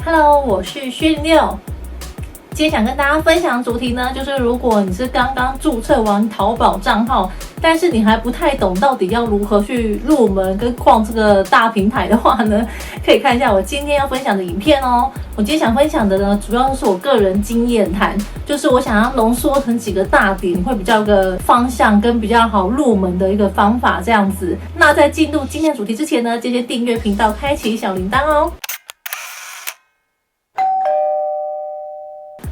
Hello， 我是训六。今天想跟大家分享的主题呢，就是如果你是刚刚注册完淘宝账号，但是你还不太懂到底要如何去入门跟逛这个大平台的话呢，可以看一下我今天要分享的影片哦。我今天想分享的呢，主要就是我个人经验谈，就是我想要浓缩成几个大点，会比较有个方向跟比较好入门的一个方法这样子。那在进入今天主题之前呢，记得订阅频道，开启小铃铛哦。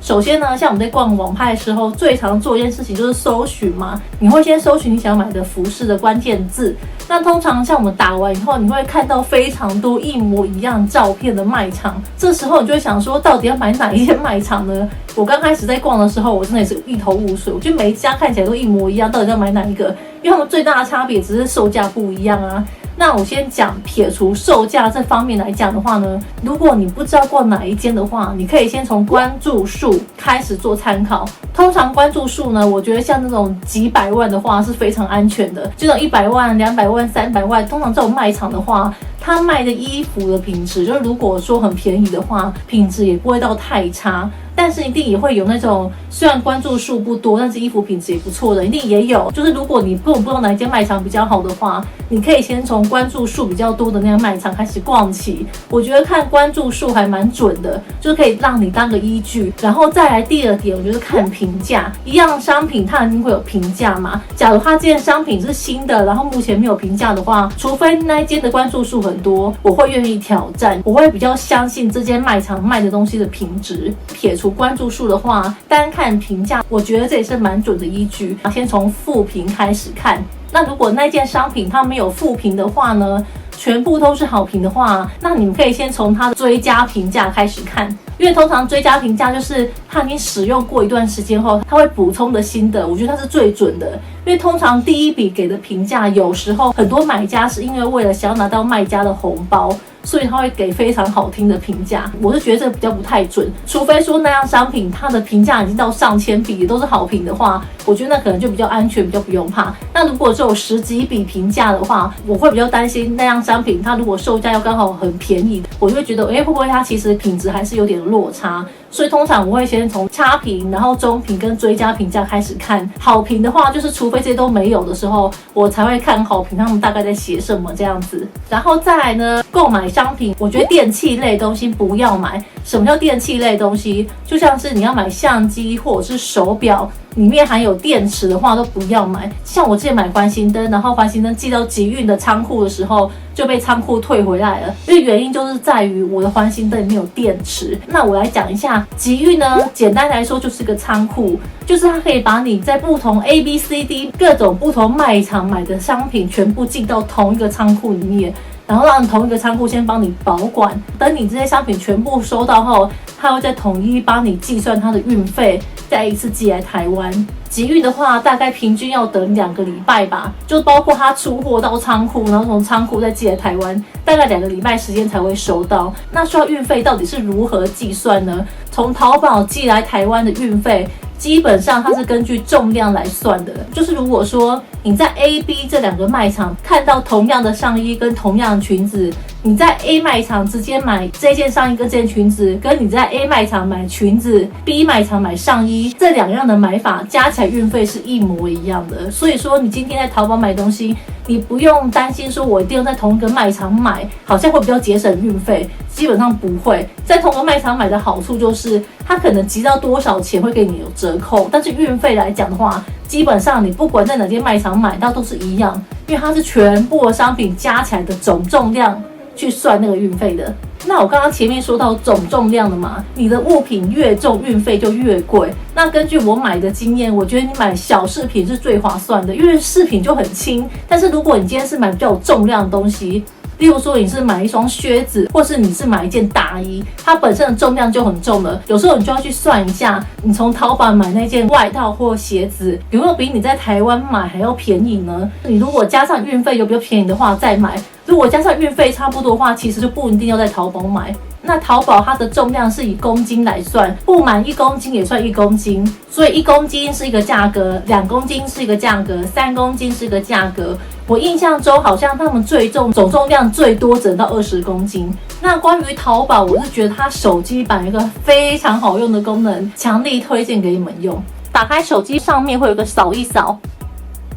首先呢，像我们在逛网拍的时候，最常做一件事情就是搜寻嘛。你会先搜寻你想买的服饰的关键字。那通常像我们打完以后，你会看到非常多一模一样照片的卖场。这时候你就会想说，到底要买哪一间卖场呢？我刚开始在逛的时候，我真的也是一头雾水。我觉得每一家看起来都一模一样，到底要买哪一个？因为他们最大的差别只是售价不一样啊。那我先讲撇除售价这方面来讲的话呢，如果你不知道逛哪一间的话，你可以先从关注数开始做参考。通常关注数呢，我觉得像那种几百万的话是非常安全的，就那种100万、200万、300万，通常这种卖场的话，他卖的衣服的品质，就是如果说很便宜的话，品质也不会到太差。但是一定也会有那种虽然关注数不多，但是衣服品质也不错的，一定也有。就是如果你根本不知道哪一间卖场比较好的话，你可以先从关注数比较多的那样卖场开始逛起。我觉得看关注数还蛮准的，就是可以让你当个依据。然后再来第二点，我觉得看评价。一样商品它一定会有评价嘛。假如它这件商品是新的，然后目前没有评价的话，除非那一间的关注数很多，我会愿意挑战，我会比较相信这间卖场卖的东西的品质。撇除关注数的话，单看评价，我觉得这也是蛮准的依据。先从负评开始看。那如果那件商品它没有负评的话呢，全部都是好评的话，那你们可以先从它的追加评价开始看。因为通常追加评价就是它已经使用过一段时间后，它会补充的新的，我觉得它是最准的。因为通常第一笔给的评价，有时候很多买家是因为为了想要拿到卖家的红包，所以他会给非常好听的评价。我是觉得这比较不太准，除非说那样商品它的评价已经到上千笔，也都是好评的话，我觉得那可能就比较安全，比较不用怕。那如果只有10几笔评价的话，我会比较担心那样商品它如果售价又刚好很便宜，我就会觉得会不会它其实品质还是有点落差。所以通常我会先从差评，然后中评跟追加评价开始看。好评的话，就是除非这些都没有的时候，我才会看好评他们大概在写什么这样子。然后再来呢，购买商品，我觉得电器类东西不要买。什么叫电器类东西？就像是你要买相机或者是手表，里面含有电池的话都不要买。像我之前买环形灯，然后环形灯寄到集运的仓库的时候，就被仓库退回来了，因为原因就是在于我的环形灯里面有电池。那我来讲一下集运呢，简单来说就是个仓库，就是它可以把你在不同 A、B、C、D 各种不同卖场买的商品全部进到同一个仓库里面，然后让同一个仓库先帮你保管，等你这些商品全部收到后，它会再统一帮你计算它的运费，再一次寄来台湾。集运的话，大概平均要等2个礼拜吧，就包括它出货到仓库，然后从仓库再寄来台湾，大概2个礼拜时间才会收到。那说到运费到底是如何计算呢？从淘宝寄来台湾的运费，基本上它是根据重量来算的。就是如果说你在 A、B 这2个卖场看到同样的上衣跟同样的裙子，你在 A 卖场直接买这件上衣跟这件裙子，跟你在 A 卖场买裙子 ，B 卖场买上衣，这2样的买法加起来运费是一模一样的。所以说你今天在淘宝买东西，你不用担心说我一定要在同一个卖场买，好像会比较节省运费，基本上不会。在同一个卖场买的好处就是它可能集到多少钱会给你有折扣，但是运费来讲的话，基本上你不管在哪间卖场买到都是一样，因为它是全部的商品加起来的总重量去算那个运费的。那我刚刚前面说到总重量的嘛，你的物品越重，运费就越贵。那根据我买的经验，我觉得你买小饰品是最划算的，因为饰品就很轻。但是如果你今天是买比较有重量的东西，例如说你是买一双靴子，或是你是买一件大衣，它本身的重量就很重了。有时候你就要去算一下，你从淘宝买那件外套或鞋子，有没有比你在台湾买还要便宜呢？你如果加上运费有比较便宜的话再买，如果加上运费差不多的话，其实就不一定要在淘宝买。那淘宝它的重量是以公斤来算，不满1公斤也算1公斤，所以1公斤是一个价格，2公斤是一个价格，3公斤是一个价格。我印象中好像他们最重总重量最多只能到20公斤。那关于淘宝，我是觉得它手机版有一个非常好用的功能，强力推荐给你们用。打开手机上面会有个扫一扫，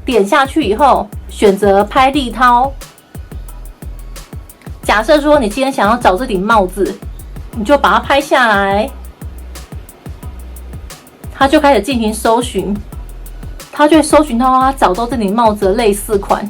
点下去以后选择拍立涛。假设说你今天想要找这顶帽子，你就把它拍下来，它就开始进行搜寻，它就会搜寻到它找到这顶帽子的类似款。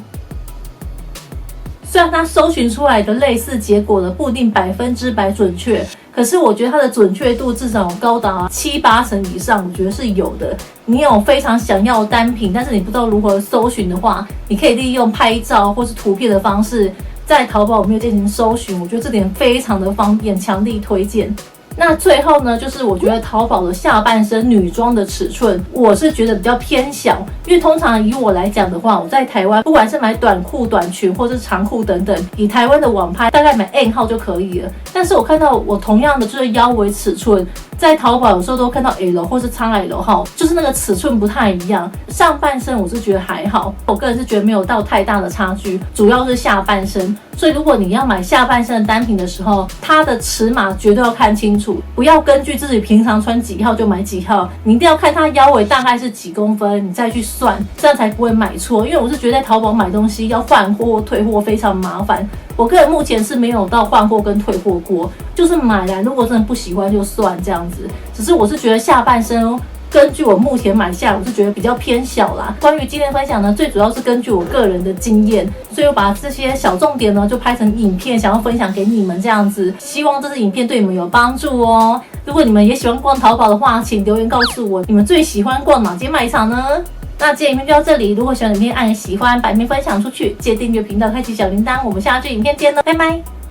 虽然它搜寻出来的类似结果的不一定100%准确，可是我觉得它的准确度至少有高达7-8成以上，我觉得是有的。你有非常想要的单品，但是你不知道如何搜寻的话，你可以利用拍照或是图片的方式，在淘宝里面进行搜寻，我觉得这点非常的方便，强力推荐。那最后呢，就是我觉得淘宝的下半身女装的尺寸，我是觉得比较偏小，因为通常以我来讲的话，我在台湾不管是买短裤、短裙或是长裤等等，以台湾的网拍大概买 M 号就可以了。但是我看到我同样的就是腰围尺寸，在淘宝有时候都看到 L 或是 XL 号，就是那个尺寸不太一样。上半身我是觉得还好，我个人是觉得没有到太大的差距，主要是下半身。所以如果你要买下半身的单品的时候，它的尺码绝对要看清楚，不要根据自己平常穿几号就买几号，你一定要看它腰围大概是几公分，你再去算，这样才不会买错。因为我是觉得在淘宝买东西要换货退货非常麻烦，我个人目前是没有到换货跟退货过，就是买来如果真的不喜欢就算这样子。只是我是觉得下半身根据我目前买下，我是觉得比较偏小啦。关于今天分享呢，最主要是根据我个人的经验，所以我把这些小重点呢就拍成影片，想要分享给你们这样子。希望这支影片对你们有帮助哦。如果你们也喜欢逛淘宝的话，请留言告诉我你们最喜欢逛哪间卖场呢？那今天影片就到这里，如果喜欢影片按喜欢，把影片分享出去，记得订阅频道，开启小铃铛。我们下支影片见了，拜拜。